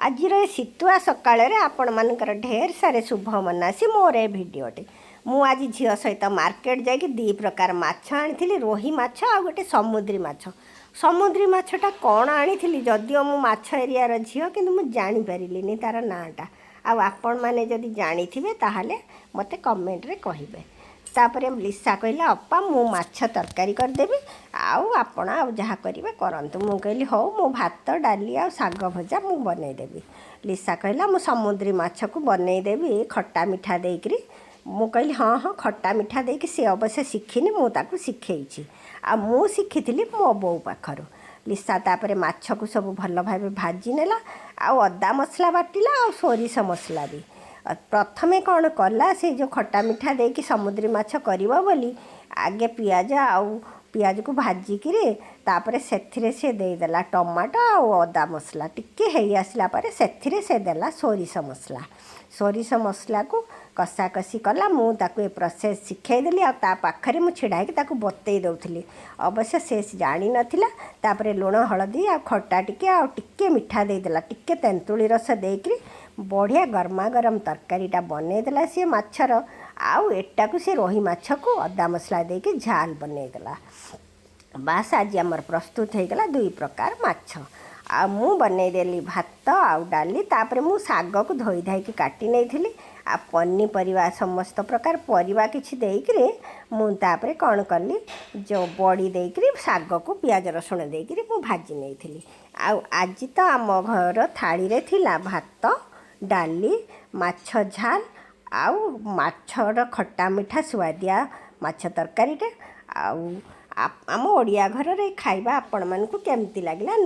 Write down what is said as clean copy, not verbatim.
आजिर शीतुआ सकाळे आपण मानकर ढेर सारे शुभ मनासी मोर ए भिडटे मु आज झील सहित मार्केट जाकि दी प्रकार माछ आनी रोही माछ आ गोटे समुद्री माछटा कौन आनी जदिओ मु माछ एरियार झील कि जानीपारे तार नाटा आपण मैंने जदि जानी ताहले मते कमेंट रे कहिबे। तापर लिसा कहला अप्पा मु माछ तरकारी करदेवी आपण जहाँ करेंगे करतु। मु कहली हौ मु भात डाली आ साग भजा मु बनईदेवी। लिसा कहला मु समुद्री माछ को बनईदेवी खट्टा मिठा देकरी। मु कहली हाँ हाँ खट्टा मिठा देकी सी अवश्य शिखिनी मु ताकू शिखेइछि आ मु शिखिथिली मो बो पाखरु। लिसा तापर माछ को सब भल भाव भाजी नेला आ अदा मसला बाटिला आ सोरिष मसला भी प्रथमे कौन कला से जो खट्टा मिठा देकी समुद्री माछ करिवो बोली आगे पियाज पियाज को भाजिकी तापर से देदेला टमाटो आ अदा मसला टिके हेई आसला पर से देला सोरिष मसला को कषा कषी कला मु ताकू ए प्रोसेस शिखाईदेली आ पाखरे मु छिड़ा कि ताकू बतई दउथली। अवश्य से जानी नथिला। तापर लुण हलदी आ खट्टा टिके आ टिके मिठा देदेला टिके तेंतुली रस देकरी बढ़िया गरमा गरम तरकारीटा बनईदेला सी माछर आउ एटा को सी रोही माछ को अदा मसला देके झाल बनईदेला। बास आज आमर प्रस्तुत हो गला दुई प्रकार माछ आ मु बनईदेली भात आउ डाली। तापर मु साग को धोई धाई काटी नहीं आ पनीपरिया समस्त प्रकार परिवा किछि देकरी मु तापर कौन कली जो बड़ी देकरी साग को पियाज रसुण देकरी मु भाजी नहीं आज तो आम घर थाली रे थिला भात डाली माछ झाल आउ माछर खट्टा मिठा सुआदिया माछ तरकारीटे आम ओडिया घर रे खाइबा आपण मानकु केमती लागला।